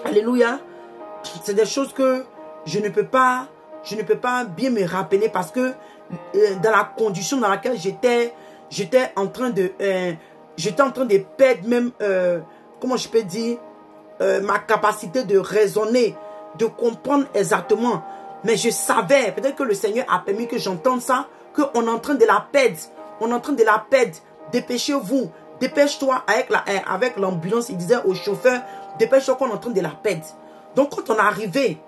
Alléluia. C'est des choses que je ne peux pas bien me rappeler parce que dans la condition dans laquelle j'étais en train de perdre même, comment je peux dire, ma capacité de raisonner, de comprendre exactement. Mais je savais, peut-être que le Seigneur a permis que j'entende ça, qu'on est en train de la perdre. On est en train de la perdre. Dépêchez-vous. Dépêche-toi avec l'ambulance. Il disait au chauffeur, dépêche-toi qu'on est en train de la perdre. Donc quand on est arrivé,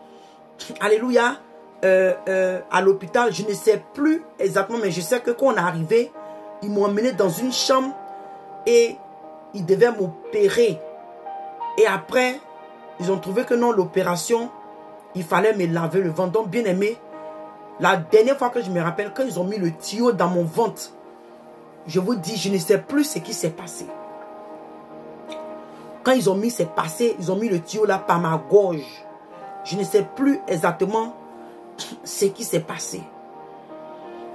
alléluia, à l'hôpital, je ne sais plus exactement, mais je sais que quand on est arrivé, ils m'ont emmené dans une chambre et ils devaient m'opérer. Et après, ils ont trouvé que non, l'opération, il fallait me laver le ventre. Donc, bien aimé, la dernière fois que je me rappelle, quand ils ont mis le tuyau dans mon ventre, je vous dis, je ne sais plus ce qui s'est passé. Quand ils ont mis le tuyau là par ma gorge. Je ne sais plus exactement ce qui s'est passé.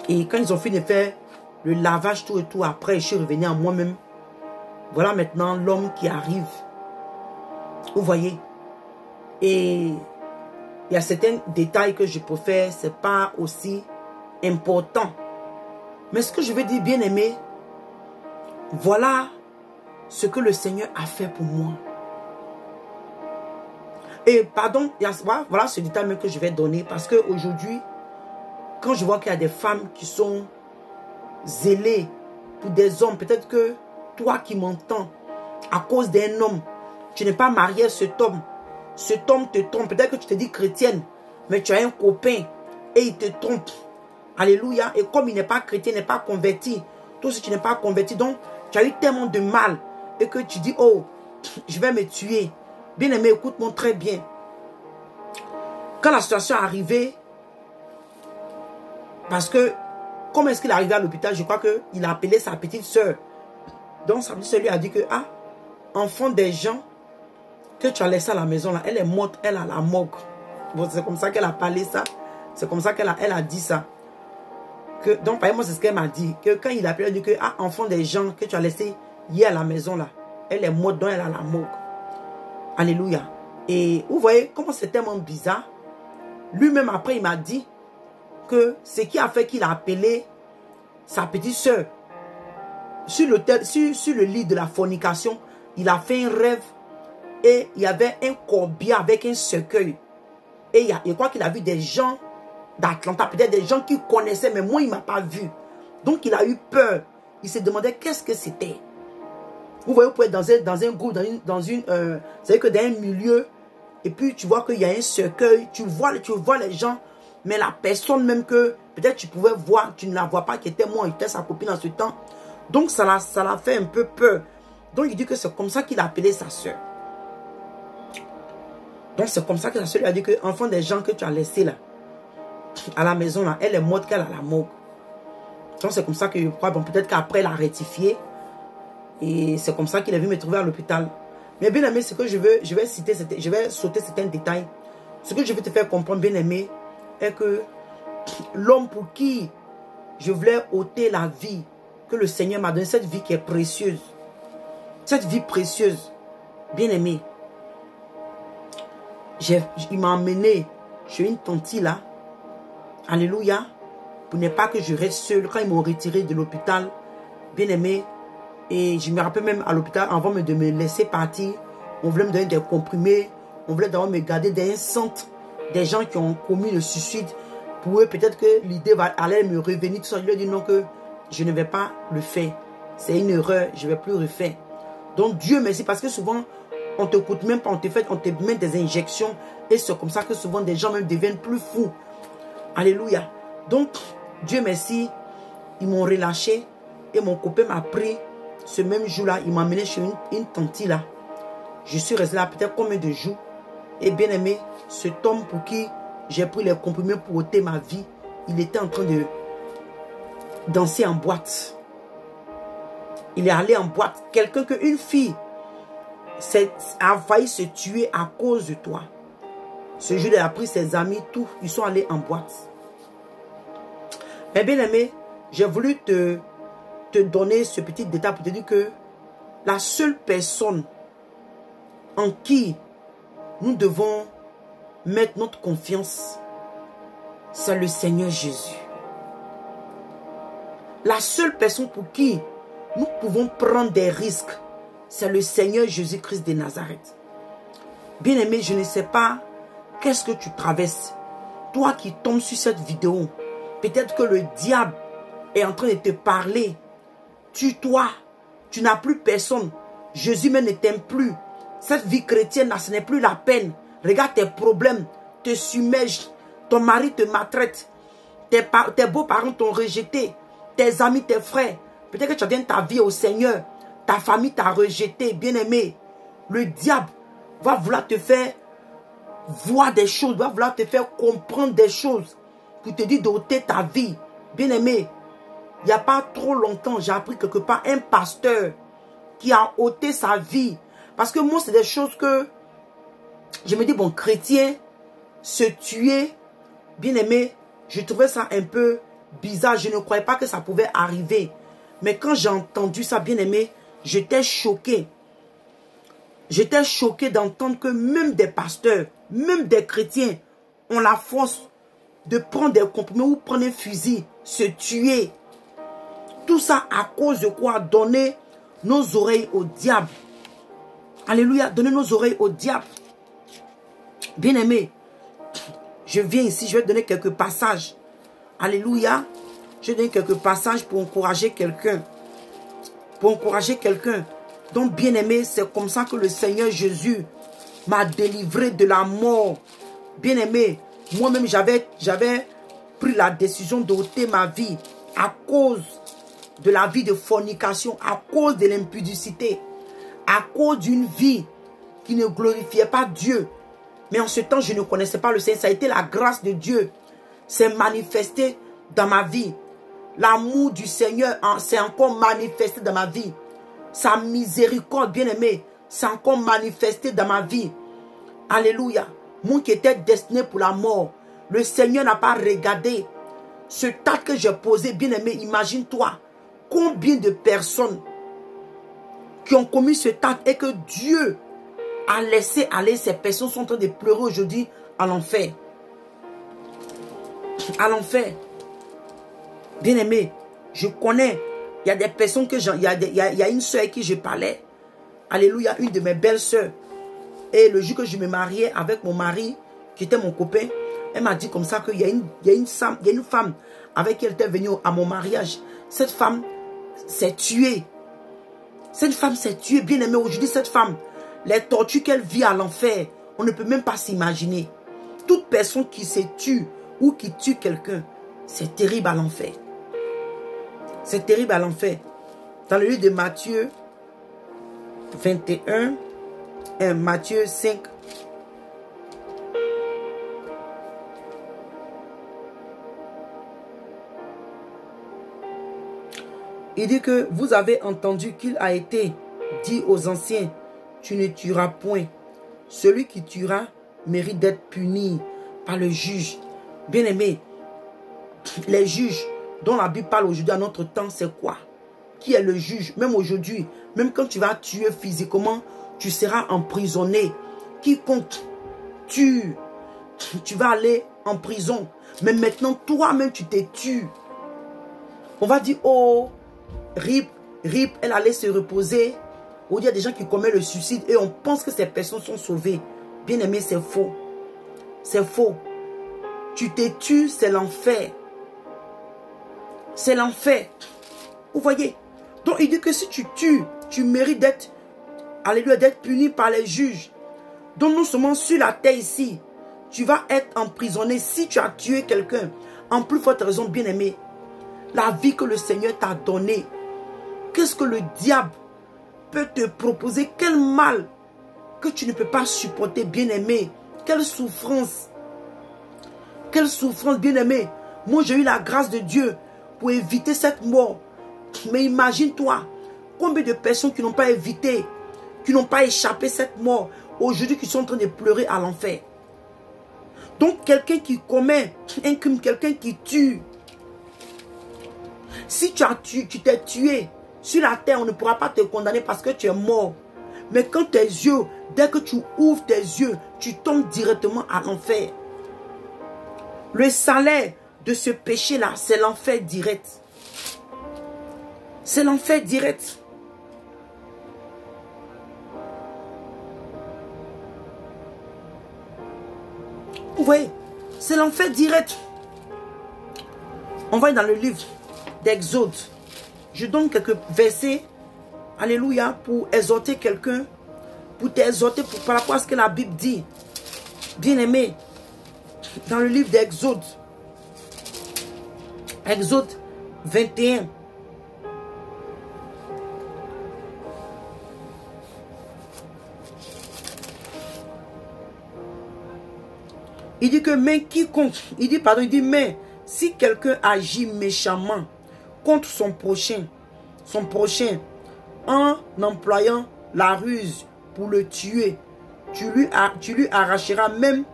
Et quand ils ont fini de faire le lavage tout et tout, après, je suis revenu à moi-même. Voilà maintenant l'homme qui arrive. Vous voyez? Et il y a certains détails que je peux faire, ce n'est pas aussi important. Mais ce que je veux dire, bien aimé, voilà ce que le Seigneur a fait pour moi. Et pardon, voilà ce détail même que je vais donner. Parce qu'aujourd'hui, quand je vois qu'il y a des femmes qui sont zélées pour des hommes, peut-être que toi qui m'entends, à cause d'un homme, tu n'es pas marié à cet homme. Cet homme te trompe. Peut-être que tu te dis chrétienne, mais tu as un copain et il te trompe. Alléluia. Et comme il n'est pas chrétien, il n'est pas converti, toi aussi tu n'es pas converti, donc tu as eu tellement de mal et que tu dis, oh, je vais me tuer. Bien aimé, écoute-moi très bien. Quand la situation est arrivée, parce que, comment est-ce qu'il est arrivé à l'hôpital? Je crois qu'il a appelé sa petite soeur. Donc sa petite soeur lui a dit que, ah, enfant des gens que tu as laissé à la maison, là, elle est morte, elle a la morgue. Bon, c'est comme ça qu'elle a parlé ça. C'est comme ça qu'elle a dit ça. Donc, par exemple, c'est ce qu'elle m'a dit. Que quand il a appelé, elle a dit que, ah, enfant des gens que tu as laissé hier à la maison, là, elle est morte, donc elle a la morgue. Alléluia. Et vous voyez comment c'est tellement bizarre. Lui-même, après, il m'a dit que ce qui a fait qu'il a appelé sa petite soeur sur le lit de la fornication, il a fait un rêve et il y avait un corbier avec un cercueil. Et je crois qu'il a vu des gens d'Atlanta, peut-être des gens qu'il connaissait, mais moi, il ne m'a pas vu. Donc, il a eu peur. Il se demandait qu'est-ce que c'était. Vous voyez, vous pouvez être dans un groupe, c'est-à-dire que dans un milieu, et puis tu vois qu'il y a un cercueil, tu vois les gens, mais la personne même que peut-être tu pouvais voir, tu ne la vois pas, qui était moi, qui était sa copine en ce temps. Donc ça l'a fait un peu peur. Donc il dit que c'est comme ça qu'il a appelé sa soeur. Donc c'est comme ça que sa soeur lui a dit que enfant des gens que tu as laissé là, à la maison là, elle est morte qu'elle a la morgue. Donc c'est comme ça que je crois, bon peut-être qu'après elle a rectifié. Et c'est comme ça qu'il est venu me trouver à l'hôpital. Mais bien aimé, ce que je vais sauter certains détails. Ce que je veux te faire comprendre, bien aimé, est que l'homme pour qui je voulais ôter la vie que le Seigneur m'a donné, cette vie qui est précieuse, cette vie précieuse, bien aimé, il m'a emmené chez une tante là, alléluia, pour ne pas que je reste seul. Quand ils m'ont retiré de l'hôpital, bien aimé, et je me rappelle même à l'hôpital, avant de me laisser partir, on voulait me donner des comprimés, on voulait d'abord me garder dans un centre, des gens qui ont commis le suicide. Pour eux, peut-être que l'idée allait me revenir, tout ça. Je lui ai dit non, que je ne vais pas le faire. C'est une erreur, je ne vais plus refaire. Donc Dieu merci, parce que souvent, on ne t'écoute même pas, on te met des injections, et c'est comme ça que souvent des gens même deviennent plus fous. Alléluia. Donc, Dieu merci, ils m'ont relâché, et mon copain m'a pris. Ce même jour-là, il m'a amené chez une tante là. Je suis resté là peut-être combien de jours. Et bien aimé, cet homme pour qui j'ai pris les comprimés pour ôter ma vie, il était en train de danser en boîte. Il est allé en boîte. Une fille a failli se tuer à cause de toi. Ce jour, il a pris ses amis, tout. Ils sont allés en boîte. Mais bien aimé, j'ai voulu te donner ce petit détail pour te dire que la seule personne en qui nous devons mettre notre confiance, c'est le Seigneur Jésus. La seule personne pour qui nous pouvons prendre des risques, c'est le Seigneur Jésus-Christ de Nazareth. Bien-aimé, je ne sais pas qu'est-ce que tu traverses. Toi qui tombes sur cette vidéo, peut-être que le diable est en train de te parler. Tue-toi, tu n'as plus personne. Jésus même ne t'aime plus. Cette vie chrétienne, là, ce n'est plus la peine. Regarde tes problèmes, te submergent. Ton mari te maltraite. Tes beaux-parents t'ont rejeté. Tes amis, tes frères. Peut-être que tu donnes ta vie au Seigneur. Ta famille t'a rejeté, bien-aimé. Le diable va vouloir te faire voir des choses, va vouloir te faire comprendre des choses pour te dire d'ôter ta vie. Bien-aimé, il n'y a pas trop longtemps, j'ai appris quelque part un pasteur qui a ôté sa vie. Parce que moi, c'est des choses que je me dis, bon, chrétien, se tuer, bien-aimé, je trouvais ça un peu bizarre. Je ne croyais pas que ça pouvait arriver. Mais quand j'ai entendu ça, bien-aimé, j'étais choqué. J'étais choqué d'entendre que même des pasteurs, même des chrétiens ont la force de prendre des compromis ou prendre un fusil, se tuer. Tout ça à cause de quoi? Donner nos oreilles au diable. Alléluia, donner nos oreilles au diable. Bien-aimé, je viens ici, je vais donner quelques passages. Alléluia. Je vais donner quelques passages pour encourager quelqu'un. Pour encourager quelqu'un. Donc, bien-aimé, c'est comme ça que le Seigneur Jésus m'a délivré de la mort. Bien-aimé, moi-même, j'avais pris la décision d'ôter ma vie à cause de la vie de fornication, à cause de l'impudicité, à cause d'une vie qui ne glorifiait pas Dieu. Mais en ce temps, je ne connaissais pas le Seigneur. Ça a été la grâce de Dieu. C'est manifesté dans ma vie. L'amour du Seigneur s'est encore manifesté dans ma vie. Sa miséricorde, bien-aimé, s'est encore manifesté dans ma vie. Alléluia. Moi qui étais destiné pour la mort, le Seigneur n'a pas regardé ce tas que j'ai posé, bien-aimé. Imagine-toi combien de personnes qui ont commis ce tas et que Dieu a laissé aller. Ces personnes sont en train de pleurer aujourd'hui à l'enfer. À l'enfer. Bien-aimé, je connais, il y a des personnes que il y a une soeur avec qui je parlais. Alléluia, une de mes belles soeurs. Et le jour que je me mariais avec mon mari, qui était mon copain, elle m'a dit comme ça qu'il y a une femme avec qui elle était venue à mon mariage. Cette femme s'est tuée. Cette femme s'est tuée, bien aimée. Aujourd'hui, cette femme, les tortures qu'elle vit à l'enfer, on ne peut même pas s'imaginer. Toute personne qui se tue ou qui tue quelqu'un, c'est terrible à l'enfer. C'est terrible à l'enfer. Dans le livre de Matthieu 21, Matthieu 5. Il dit que vous avez entendu qu'il a été dit aux anciens, tu ne tueras point. Celui qui tuera mérite d'être puni par le juge. Bien-aimé, les juges dont la Bible parle aujourd'hui à notre temps, c'est quoi? Qui est le juge? Même aujourd'hui, même quand tu vas tuer physiquement, tu seras emprisonné. Quiconque tue, tu vas aller en prison. Mais maintenant, toi-même, tu te tues. On va dire, oh, RIP, elle allait se reposer. Ou il y a des gens qui commettent le suicide et on pense que ces personnes sont sauvées. Bien aimé, c'est faux. C'est faux. Tu te tues, c'est l'enfer. C'est l'enfer. Vous voyez? Donc il dit que si tu tues, tu mérites d'être, alléluia, d'être puni par les juges. Donc non seulement sur la terre ici, tu vas être emprisonné si tu as tué quelqu'un. En plus forte raison, bien aimé, la vie que le Seigneur t'a donnée, qu'est-ce que le diable peut te proposer? Quel mal que tu ne peux pas supporter, bien aimé? Quelle souffrance? Quelle souffrance, bien aimé? Moi, j'ai eu la grâce de Dieu pour éviter cette mort. Mais imagine-toi, combien de personnes qui n'ont pas évité, qui n'ont pas échappé cette mort, aujourd'hui qui sont en train de pleurer à l'enfer. Donc, quelqu'un qui commet un crime, quelqu'un qui tue, si tu t'es tué, sur la terre, on ne pourra pas te condamner parce que tu es mort. Mais quand tes yeux, dès que tu ouvres tes yeux, tu tombes directement à l'enfer. Le salaire de ce péché-là, c'est l'enfer direct. C'est l'enfer direct. Vous voyez, c'est l'enfer direct. On va dans le livre d'Exode. Je donne quelques versets, alléluia, pour exhorter quelqu'un, pour t'exhorter par rapport à ce que la Bible dit. Bien-aimé, dans le livre d'Exode, Exode 21. Il dit que, mais quiconque, il dit, mais si quelqu'un agit méchamment contre son prochain, en employant la ruse pour le tuer, tu lui arracheras même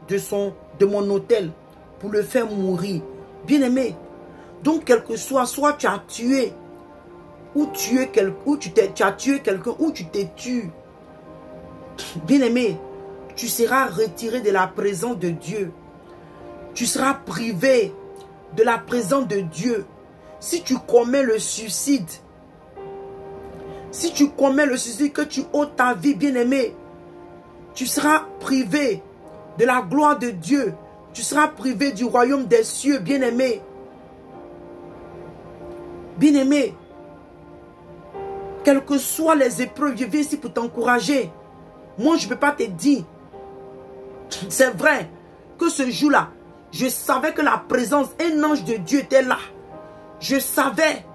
de mon autel pour le faire mourir. Bien-aimé, donc quel que soit tu as tué, ou tu as tué quelqu'un, ou tu t'es tué. Bien-aimé, tu seras retiré de la présence de Dieu. Tu seras privé de la présence de Dieu. Si tu commets le suicide, que tu ôtes ta vie, bien-aimé, tu seras privé de la gloire de Dieu. Tu seras privé du royaume des cieux, bien-aimé. Bien-aimé, quelles que soient les épreuves, je viens ici pour t'encourager. Moi, je ne peux pas te dire. C'est vrai que ce jour-là, je savais que la présence, un ange de Dieu était là. Je savais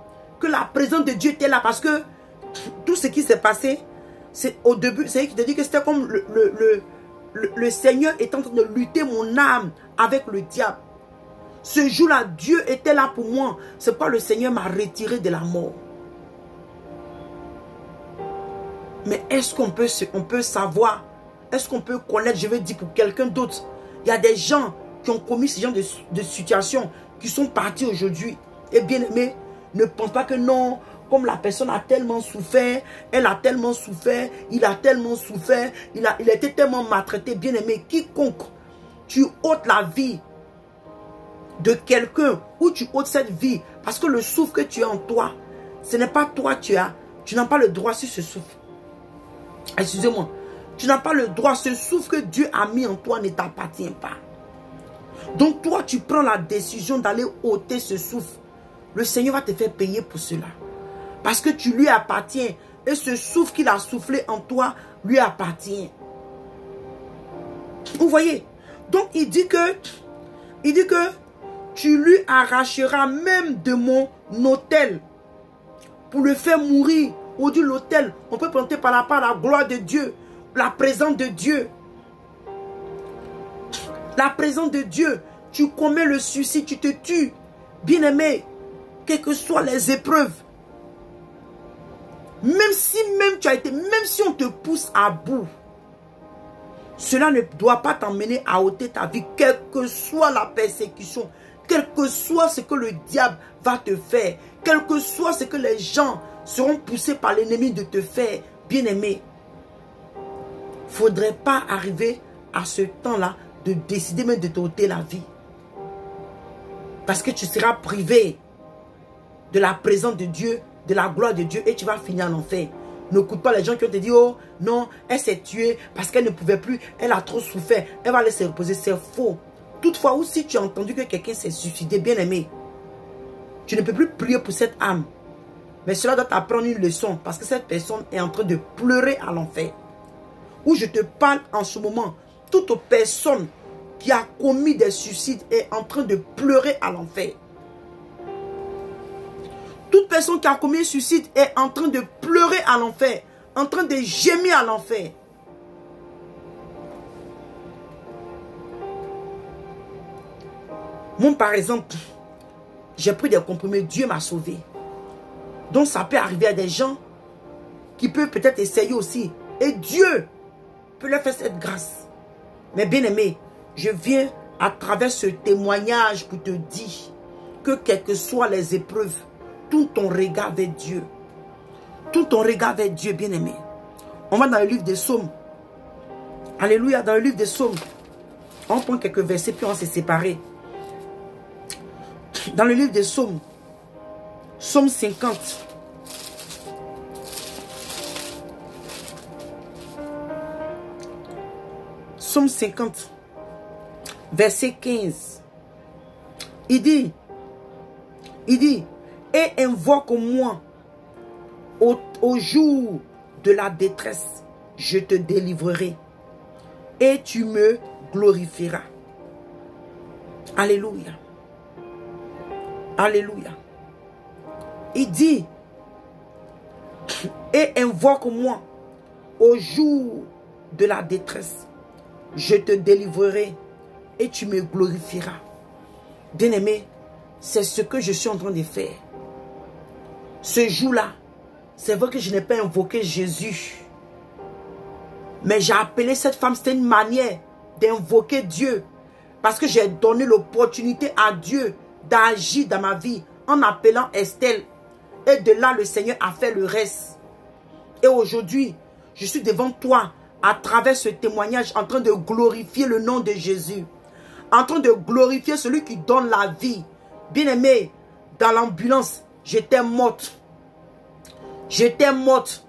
que la présence de Dieu était là parce que tout ce qui s'est passé, c'est au début, c'est qui te dit que c'était comme le Seigneur est en train de lutter mon âme avec le diable. Ce jour-là, Dieu était là pour moi. C'est pourquoi le Seigneur m'a retiré de la mort. Mais est-ce qu'on peut savoir? Est-ce qu'on peut connaître? Je veux dire pour quelqu'un d'autre. Il y a des gens qui ont commis ce genre de situation, qui sont partis aujourd'hui. Et bien aimé, ne pense pas que non, comme la personne a tellement souffert, elle a tellement souffert, il a tellement souffert, il a été tellement maltraité. Bien aimé, quiconque, tu ôtes la vie de quelqu'un, ou tu ôtes cette vie, parce que le souffle que tu as en toi, ce n'est pas toi tu n'as pas le droit sur ce souffle. Excusez-moi. Tu n'as pas le droit. Ce souffle que Dieu a mis en toi ne t'appartient pas. Donc toi, tu prends la décision d'aller ôter ce souffle. Le Seigneur va te faire payer pour cela. Parce que tu lui appartiens. Et ce souffle qu'il a soufflé en toi lui appartient. Vous voyez? Donc il dit que tu lui arracheras même de mon autel pour le faire mourir. Ou de l'autel, on peut planter par la gloire de Dieu, la présence de Dieu. La présence de Dieu, tu commets le suicide, tu te tues. Bien-aimé, quelles que soient les épreuves, même si on te pousse à bout, cela ne doit pas t'emmener à ôter ta vie, quelle que soit la persécution, quel que soit ce que le diable va te faire, quel que soit ce que les gens seront poussés par l'ennemi de te faire, bien-aimé. Il ne faudrait pas arriver à ce temps-là de décider même de t'ôter la vie. Parce que tu seras privé de la présence de Dieu, de la gloire de Dieu et tu vas finir en enfer. N'écoute pas les gens qui ont te dit, oh non, elle s'est tuée parce qu'elle ne pouvait plus, elle a trop souffert, elle va laisser reposer. C'est faux. Toutefois, ou si tu as entendu que quelqu'un s'est suicidé, bien-aimé, tu ne peux plus prier pour cette âme. Mais cela doit t'apprendre une leçon parce que cette personne est en train de pleurer à l'enfer. Où je te parle en ce moment, toute personne qui a commis des suicides est en train de pleurer à l'enfer. Toute personne qui a commis un suicide est en train de pleurer à l'enfer, en train de gémir à l'enfer. Moi, par exemple, j'ai pris des comprimés, Dieu m'a sauvé. Donc ça peut arriver à des gens qui peuvent peut-être essayer aussi. Et Dieu peut leur faire cette grâce. Mais bien aimé, je viens à travers ce témoignage pour te dire que quelles que soient les épreuves, tout ton regard vers Dieu. Tout ton regard vers Dieu, bien aimé. On va dans le livre des psaumes. Alléluia, dans le livre des psaumes. On prend quelques versets puis on va se séparer. Dans le livre des psaumes. Psaume 50. Psaume 50. Verset 15. Il dit, et invoque-moi au jour de la détresse, je te délivrerai et tu me glorifieras. Alléluia. Alléluia. Il dit, et invoque-moi au jour de la détresse, je te délivrerai et tu me glorifieras. Bien-aimé, c'est ce que je suis en train de faire. Ce jour-là, c'est vrai que je n'ai pas invoqué Jésus. Mais j'ai appelé cette femme, c'était une manière d'invoquer Dieu. Parce que j'ai donné l'opportunité à Dieu d'agir dans ma vie en appelant Estelle. Et de là, le Seigneur a fait le reste. Et aujourd'hui, je suis devant toi à travers ce témoignage en train de glorifier le nom de Jésus. En train de glorifier celui qui donne la vie. Bien-aimé, dans l'ambulance, j'étais morte. J'étais morte.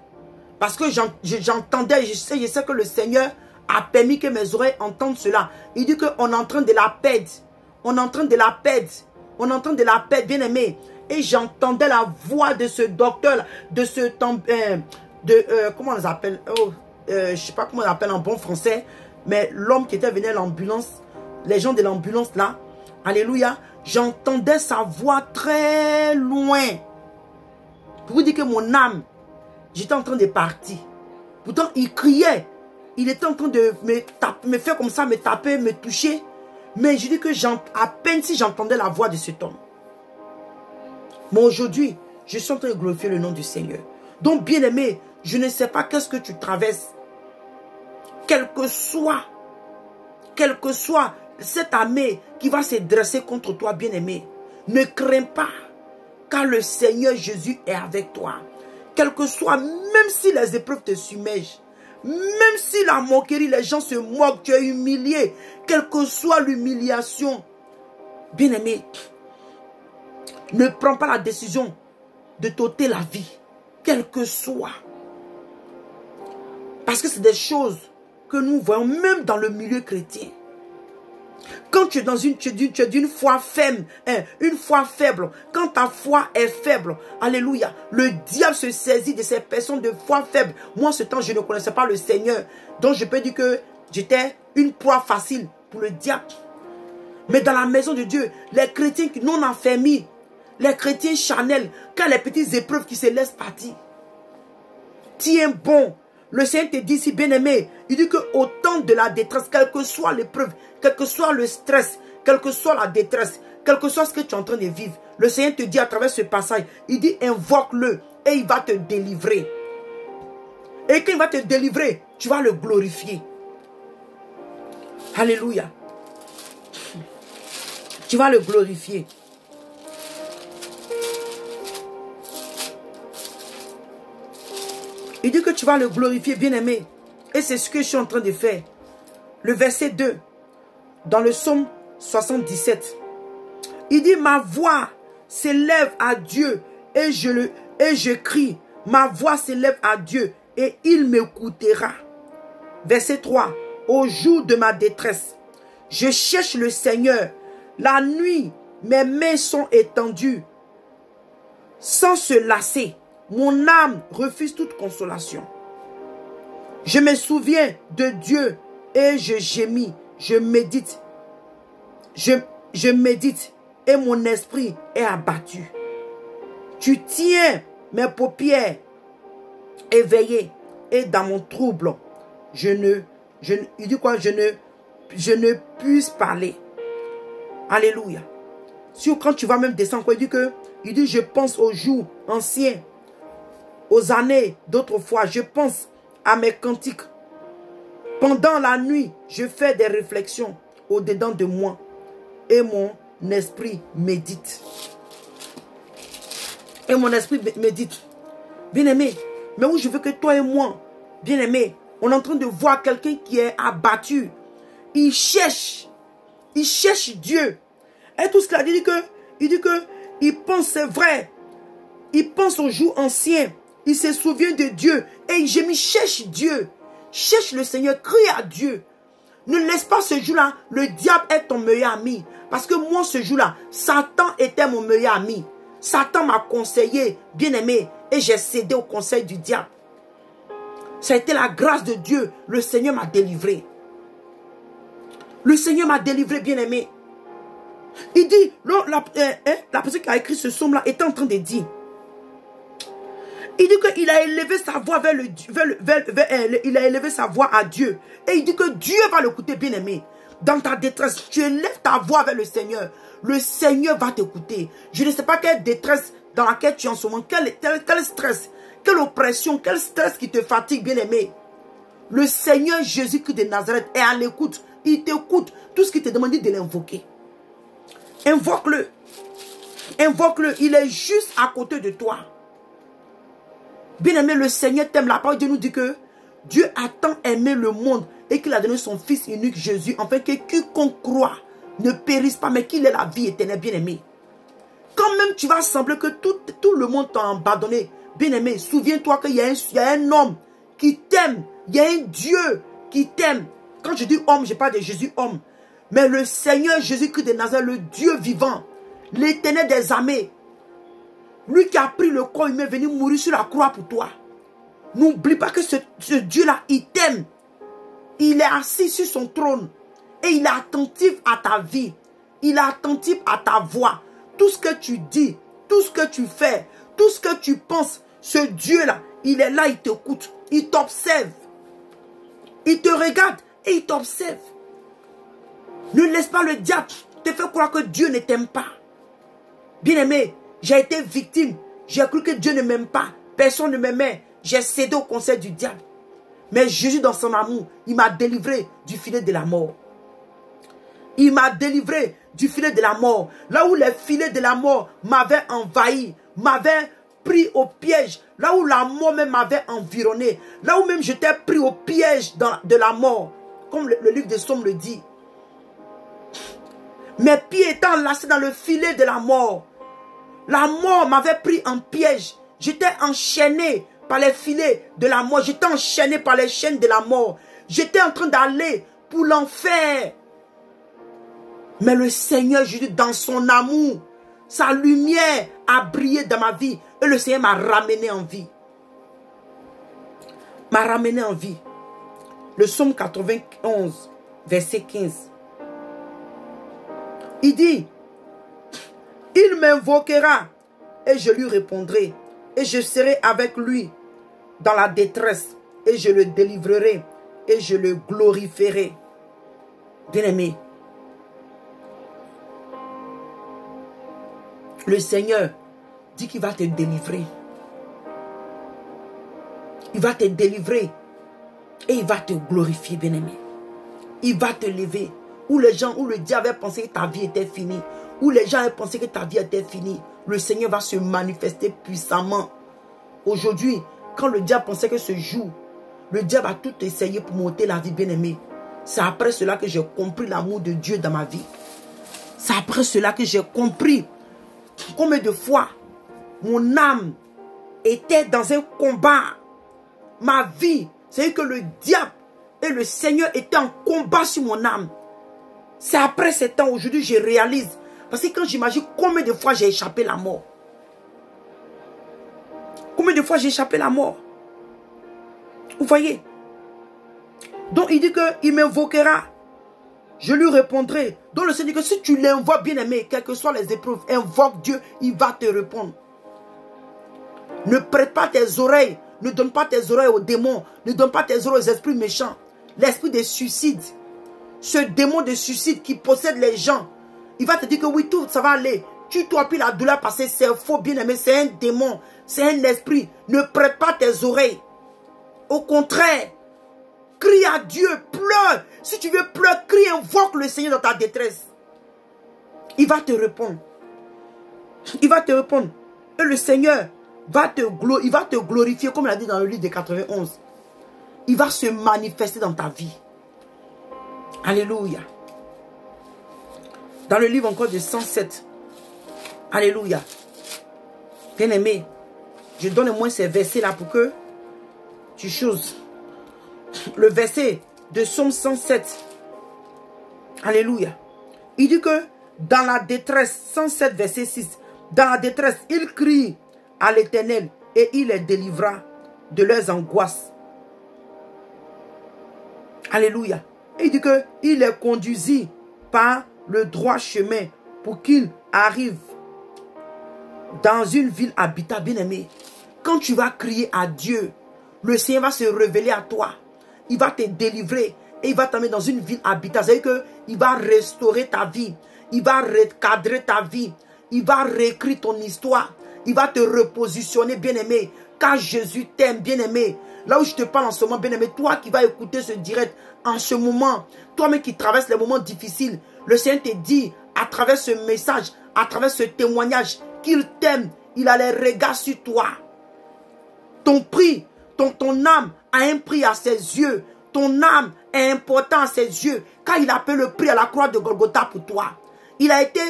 Parce que j'entendais, je sais que le Seigneur a permis que mes oreilles entendent cela. Il dit qu'on est en train de la perdre. On est en train de la perdre. On est en train de la perdre, bien-aimé. Et j'entendais la voix de ce docteur, de ce... comment on les appelle? Je ne sais pas comment on l'appelle en bon français. Mais l'homme qui était venu à l'ambulance, les gens de l'ambulance là, alléluia, j'entendais sa voix très loin. Pour vous dire que mon âme, j'étais en train de partir. Pourtant, il criait. Il était en train de me faire comme ça, me taper, me toucher. Mais je dis que à peine si j'entendais la voix de cet homme. Mais aujourd'hui, je suis en train de glorifier le nom du Seigneur. Donc, bien-aimé, je ne sais pas qu'est-ce que tu traverses. Quel que soit cette armée qui va se dresser contre toi, bien-aimé, ne crains pas, car le Seigneur Jésus est avec toi. Quel que soit, même si les épreuves te submergent, même si la moquerie, les gens se moquent, tu es humilié, quelle que soit l'humiliation, bien-aimé, ne prends pas la décision de t'ôter la vie, quelle que soit. Parce que c'est des choses que nous voyons même dans le milieu chrétien. Quand tu es d'une foi faible, une foi faible, quand ta foi est faible, alléluia, le diable se saisit de ces personnes de foi faible. Moi, en ce temps, je ne connaissais pas le Seigneur. Donc, je peux dire que j'étais une proie facile pour le diable. Mais dans la maison de Dieu, les chrétiens non affermis, les chrétiens charnels, quand les petites épreuves qui se laissent partir, tiens bon. Le Seigneur te dit, si bien-aimé, il dit qu'au temps de la détresse, quelle que soit l'épreuve, quel que soit le stress, quelle que soit la détresse, quel que soit ce que tu es en train de vivre, le Seigneur te dit à travers ce passage, il dit invoque-le et il va te délivrer. Et quand il va te délivrer, tu vas le glorifier. Alléluia. Tu vas le glorifier. Il dit que tu vas le glorifier, bien-aimé. Et c'est ce que je suis en train de faire. Le verset 2, dans le psaume 77. Il dit, ma voix s'élève à Dieu et je crie. Ma voix s'élève à Dieu et il m'écoutera. Verset 3. Au jour de ma détresse, je cherche le Seigneur. La nuit, mes mains sont étendues sans se lasser. Mon âme refuse toute consolation. Je me souviens de Dieu et je gémis. Je médite. Je médite et mon esprit est abattu. Tu tiens mes paupières éveillées et dans mon trouble, il dit quoi? Je ne puisse parler. Alléluia. Quand tu vas même descendre, il dit je pense aux jours anciens, aux années d'autrefois, je pense à mes cantiques. Pendant la nuit, je fais des réflexions au-dedans de moi et mon esprit médite. Et mon esprit médite. Bien-aimé, mais où je veux que toi et moi, Bien-aimé, on est en train de voir quelqu'un qui est abattu. Il cherche Dieu. Et tout ce qu'il a dit, il pense, c'est vrai. Il pense aux jours anciens. Il se souvient de Dieu. Et il gémit, cherche Dieu. Cherche le Seigneur, crie à Dieu. Ne laisse pas ce jour-là, le diable est ton meilleur ami. Parce que moi, ce jour-là, Satan était mon meilleur ami. Satan m'a conseillé, bien-aimé, et j'ai cédé au conseil du diable. Ça a été la grâce de Dieu. Le Seigneur m'a délivré. Le Seigneur m'a délivré, bien-aimé. Il dit, la personne qui a écrit ce psaume-là était en train de dire. Il dit qu'il a élevé sa voix il a élevé sa voix à Dieu. Et il dit que Dieu va l'écouter, bien-aimé. Dans ta détresse, tu élèves ta voix vers le Seigneur. Le Seigneur va t'écouter. Je ne sais pas quelle détresse dans laquelle tu es en ce moment. Quel stress, quelle oppression, quel stress qui te fatigue, bien-aimé. Le Seigneur Jésus-Christ de Nazareth est à l'écoute. Il t'écoute. Tout ce qu'il te demande de l'invoquer. Invoque-le. Invoque-le. Il est juste à côté de toi. Bien-aimé, le Seigneur t'aime. La parole de Dieu nous dit que Dieu a tant aimé le monde et qu'il a donné son Fils unique Jésus, afin que quiconque croit ne périsse pas, mais qu'il ait la vie éternelle, bien-aimé. Quand même tu vas sembler que tout le monde t'a abandonné, bien-aimé, souviens-toi qu'il y a un homme qui t'aime. Il y a un Dieu qui t'aime. Quand je dis homme, je parle de Jésus homme. Mais le Seigneur Jésus-Christ de Nazareth, le Dieu vivant, l'Éternel des armées, lui qui a pris le corps humain, venu mourir sur la croix pour toi. N'oublie pas que ce Dieu-là, il t'aime. Il est assis sur son trône. Et il est attentif à ta vie. Il est attentif à ta voix. Tout ce que tu dis, tout ce que tu fais, tout ce que tu penses, ce Dieu-là, il est là, il t'écoute. Il t'observe. Il te regarde et il t'observe. Ne laisse pas le diable te faire croire que Dieu ne t'aime pas. Bien-aimé, j'ai été victime. J'ai cru que Dieu ne m'aime pas. Personne ne m'aimait. J'ai cédé au conseil du diable. Mais Jésus, dans son amour, il m'a délivré du filet de la mort. Il m'a délivré du filet de la mort. Là où les filets de la mort m'avaient envahi, m'avaient pris au piège. Là où la mort même m'avait environné. Là où même j'étais pris au piège de la mort. Comme le livre de Psaumes le dit. Mes pieds étaient enlacés dans le filet de la mort. La mort m'avait pris en piège. J'étais enchaîné par les filets de la mort. J'étais enchaîné par les chaînes de la mort. J'étais en train d'aller pour l'enfer. Mais le Seigneur Jésus, dans son amour, sa lumière a brillé dans ma vie. Et le Seigneur m'a ramené en vie. M'a ramené en vie. Le psaume 91, verset 15. Il dit, il m'invoquera et je lui répondrai. Et je serai avec lui dans la détresse. Et je le délivrerai et je le glorifierai. Bien-aimé, le Seigneur dit qu'il va te délivrer. Il va te délivrer et il va te glorifier, bien-aimé. Il va te lever. Où les gens, où le diable avait pensé que ta vie était finie, où les gens avaient pensé que ta vie était finie, le Seigneur va se manifester puissamment. Aujourd'hui, quand le diable pensait que ce jour, le diable a tout essayé pour monter la vie, bien-aimée. C'est après cela que j'ai compris l'amour de Dieu dans ma vie. C'est après cela que j'ai compris combien de fois mon âme était dans un combat. Ma vie, c'est que le diable et le Seigneur étaient en combat sur mon âme. C'est après ce temps, aujourd'hui, je réalise. Parce que quand j'imagine combien de fois j'ai échappé la mort. Combien de fois j'ai échappé la mort. Vous voyez. Donc il dit qu'il m'invoquera. Je lui répondrai. Donc le Seigneur dit que si tu l'invoques, bien-aimé, quelles que soient les épreuves, invoque Dieu, il va te répondre. Ne prête pas tes oreilles. Ne donne pas tes oreilles aux démons. Ne donne pas tes oreilles aux esprits méchants. L'esprit de suicide. Ce démon de suicide qui possède les gens. Il va te dire que oui, tout ça va aller. Tue-toi puis la douleur passer. C'est faux, bien-aimé. C'est un démon. C'est un esprit. Ne prête pas tes oreilles. Au contraire. Crie à Dieu. Pleure. Si tu veux pleurer, crie, invoque le Seigneur dans ta détresse. Il va te répondre. Il va te répondre. Et le Seigneur va te glorifier, comme il a dit dans le livre de 91. il va se manifester dans ta vie. Alléluia. Dans le livre encore de 107. Alléluia. Bien-aimé, je donne au moins ces versets-là pour que tu choses. Le verset de Psaume 107. Alléluia. Il dit que dans la détresse, 107 verset 6, dans la détresse, il crie à l'Éternel et il les délivra de leurs angoisses. Alléluia. Et il dit qu'il les conduisit par le droit chemin pour qu'ils arrivent dans une ville habitable. Bien-aimé, quand tu vas crier à Dieu, le Seigneur va se révéler à toi. Il va te délivrer et il va t'amener dans une ville habitable. C'est-à-dire qu'il va restaurer ta vie. Il va recadrer ta vie. Il va réécrire ton histoire. Il va te repositionner, bien-aimé. Car Jésus t'aime, bien-aimé. Là où je te parle en ce moment, bien-aimé, toi qui vas écouter ce direct en ce moment, toi-même qui traverses les moments difficiles, le Seigneur te dit à travers ce message, à travers ce témoignage, qu'il t'aime. Il a les regards sur toi. Ton prix, ton âme a un prix à ses yeux. Ton âme est important à ses yeux. Car il a payé le prix à la croix de Golgotha pour toi. Il a été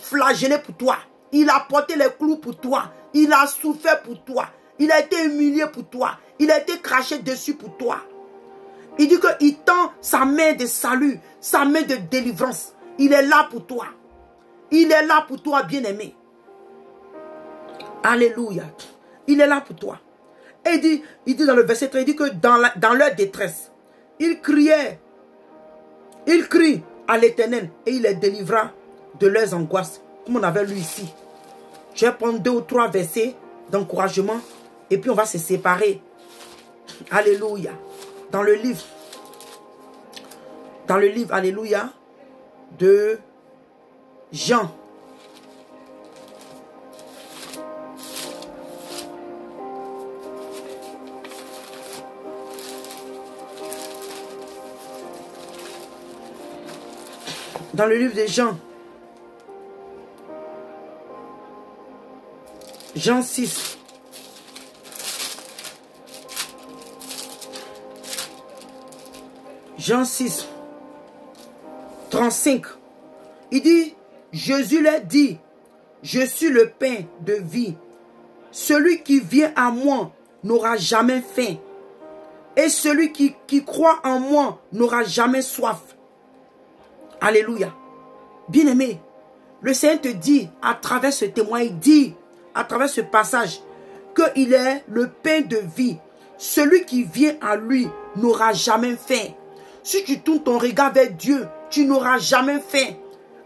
flagellé pour toi. Il a porté les clous pour toi. Il a souffert pour toi. Il a été humilié pour toi. Il a été craché dessus pour toi. Il dit qu'il tend sa main de salut, sa main de délivrance. Il est là pour toi. Il est là pour toi, bien-aimé. Alléluia. Il est là pour toi. Et il dit dans le verset 3, il dit que dans leur détresse, il crient à l'Éternel et il les délivra de leurs angoisses. Comme on avait lu ici. Je vais prendre 2 ou 3 versets d'encouragement et puis on va se séparer. Alléluia. Dans le livre, alléluia, de Jean. Dans le livre de Jean. Jean 6. Jean 6. 35. Il dit, Jésus leur dit, je suis le pain de vie. Celui qui vient à moi n'aura jamais faim. Et celui qui croit en moi n'aura jamais soif. Alléluia. Bien-aimé, le Seigneur te dit, à travers ce témoin, il dit, à travers ce passage, qu'il est le pain de vie. Celui qui vient à lui n'aura jamais faim. Si tu tournes ton regard vers Dieu, tu n'auras jamais faim.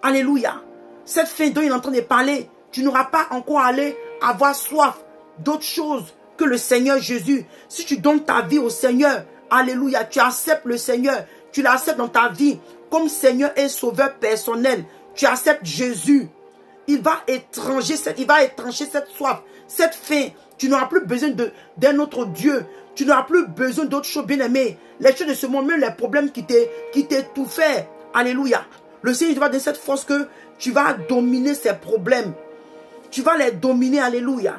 Alléluia. Cette faim dont il est en train de parler, tu n'auras pas encore allé avoir soif d'autre chose que le Seigneur Jésus. Si tu donnes ta vie au Seigneur, alléluia, tu acceptes le Seigneur, tu l'acceptes dans ta vie comme Seigneur et Sauveur personnel. Tu acceptes Jésus. Il va étrancher cette soif, cette faim. Tu n'auras plus besoin d'un autre Dieu. Tu n'auras plus besoin d'autre chose, bien-aimé. Les choses de ce monde, même les problèmes qui t'étouffaient. Alléluia. Le Seigneur te va donner cette force que tu vas dominer ces problèmes. Tu vas les dominer, alléluia.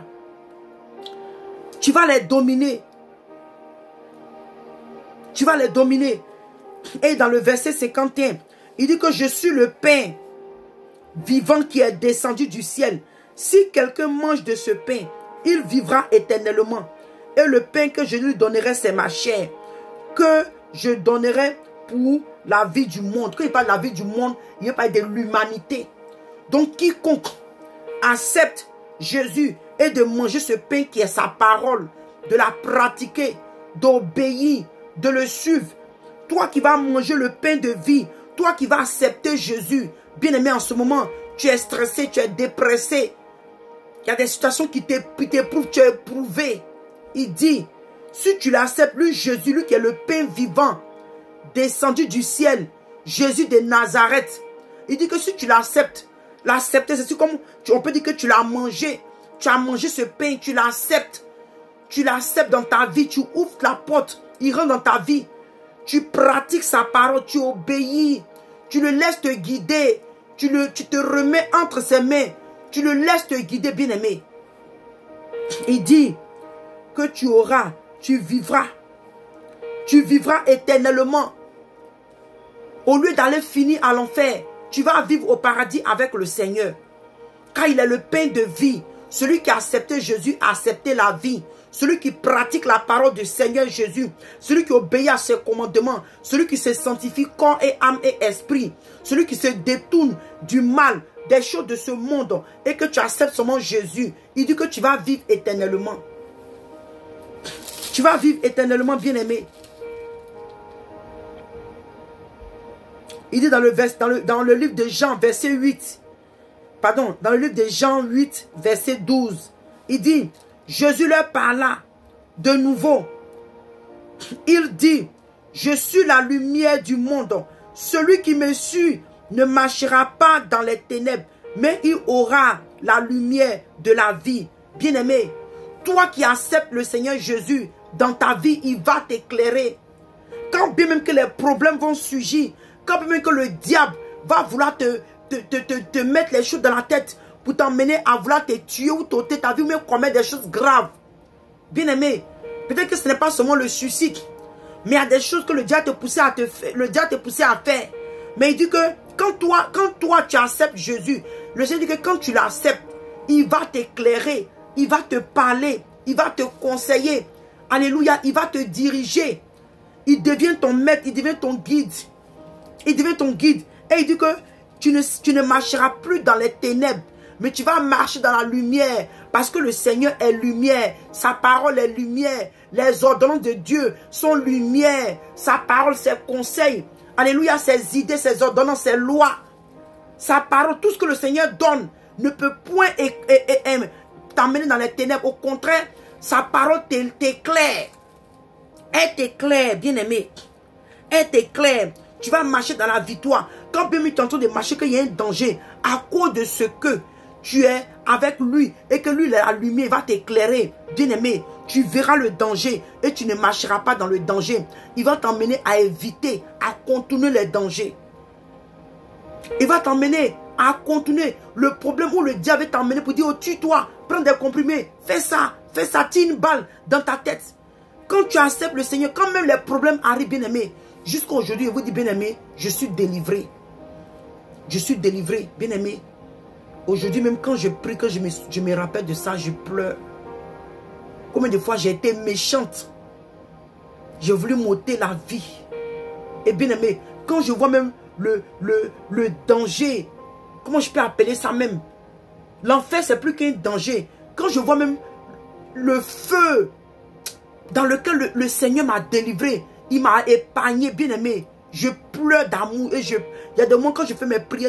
Tu vas les dominer. Tu vas les dominer. Et dans le verset 51, il dit que je suis le pain vivant qui est descendu du ciel. Si quelqu'un mange de ce pain, il vivra éternellement. Et le pain que je lui donnerai, c'est ma chair, que je donnerai pour la vie du monde. Quand il parle de la vie du monde, il parle de l'humanité. Donc quiconque accepte Jésus et de manger ce pain qui est sa parole, de la pratiquer, d'obéir, de le suivre. Toi qui vas manger le pain de vie, toi qui vas accepter Jésus, bien-aimé, en ce moment, tu es stressé, tu es dépressé. Il y a des situations qui t'éprouvent, tu es éprouvé. Il dit, si tu l'acceptes, lui Jésus, lui qui est le pain vivant, descendu du ciel, Jésus de Nazareth, il dit que si tu l'acceptes, l'accepter, c'est comme, on peut dire que tu l'as mangé. Tu as mangé ce pain, tu l'acceptes. Tu l'acceptes dans ta vie, tu ouvres la porte, il rentre dans ta vie. Tu pratiques sa parole, tu obéis. Tu le laisses te guider. Tu te remets entre ses mains. Tu le laisses te guider, bien-aimé. Il dit que tu vivras tu vivras éternellement. Au lieu d'aller finir à l'enfer, tu vas vivre au paradis avec le Seigneur. Car il est le pain de vie. Celui qui a accepté Jésus a accepté la vie. Celui qui pratique la parole du Seigneur Jésus. Celui qui obéit à ses commandements. Celui qui se sanctifie corps et âme et esprit. Celui qui se détourne du mal, des choses de ce monde. Et que tu acceptes seulement Jésus. Il dit que tu vas vivre éternellement. Tu vas vivre éternellement, bien-aimé. Il dit dans le livre de Jean, verset 8. Pardon, dans le livre de Jean 8, verset 12. Il dit, Jésus leur parla de nouveau. Il dit, je suis la lumière du monde. Celui qui me suit ne marchera pas dans les ténèbres, mais il aura la lumière de la vie. Bien-aimé, toi qui acceptes le Seigneur Jésus, dans ta vie, il va t'éclairer. Quand bien même que les problèmes vont surgir, quand bien même que le diable va vouloir te mettre les choses dans la tête pour t'emmener à vouloir te tuer ou t'ôter ta vie ou même commettre des choses graves. Bien-aimé, peut-être que ce n'est pas seulement le suicide, mais il y a des choses que le diable te poussait à faire. Mais il dit que quand toi tu acceptes Jésus, le Seigneur dit que quand tu l'acceptes, il va t'éclairer, il va te parler, il va te conseiller. Alléluia, il va te diriger. Il devient ton maître, il devient ton guide. Il devient ton guide. Et il dit que tu ne marcheras plus dans les ténèbres, mais tu vas marcher dans la lumière. Parce que le Seigneur est lumière. Sa parole est lumière. Les ordonnances de Dieu sont lumière. Sa parole, ses conseils. Alléluia, ses idées, ses ordonnances, ses lois. Sa parole, tout ce que le Seigneur donne ne peut point t'emmener dans les ténèbres. Au contraire, sa parole t'éclaire. Elle t'éclaire, bien-aimé. Elle t'éclaire. Tu vas marcher dans la victoire. Quand bien tu es en train de marcher, qu'il y a un danger, à cause de ce que tu es avec lui et que lui, la lumière va t'éclairer, bien-aimé, tu verras le danger et tu ne marcheras pas dans le danger. Il va t'emmener à éviter, à contourner les dangers. Il va t'emmener à contourner le problème où le diable va t'emmener pour dire, oh, tue-toi, prends des comprimés, fais ça, tire une balle dans ta tête. Quand tu acceptes le Seigneur, quand même les problèmes arrivent, bien-aimé, jusqu'à aujourd'hui, je vous dis, bien-aimé, je suis délivré. Je suis délivré, bien-aimé. Aujourd'hui, même quand je prie, quand je me rappelle de ça, je pleure. Combien de fois j'ai été méchante. J'ai voulu m'ôter la vie. Et bien-aimé, quand je vois même le danger, comment je peux appeler ça même? L'enfer, c'est plus qu'un danger. Quand je vois même le feu dans lequel le Seigneur m'a délivré, il m'a épargné, bien-aimé. Je pleure d'amour et il y a des moments quand je fais mes prières,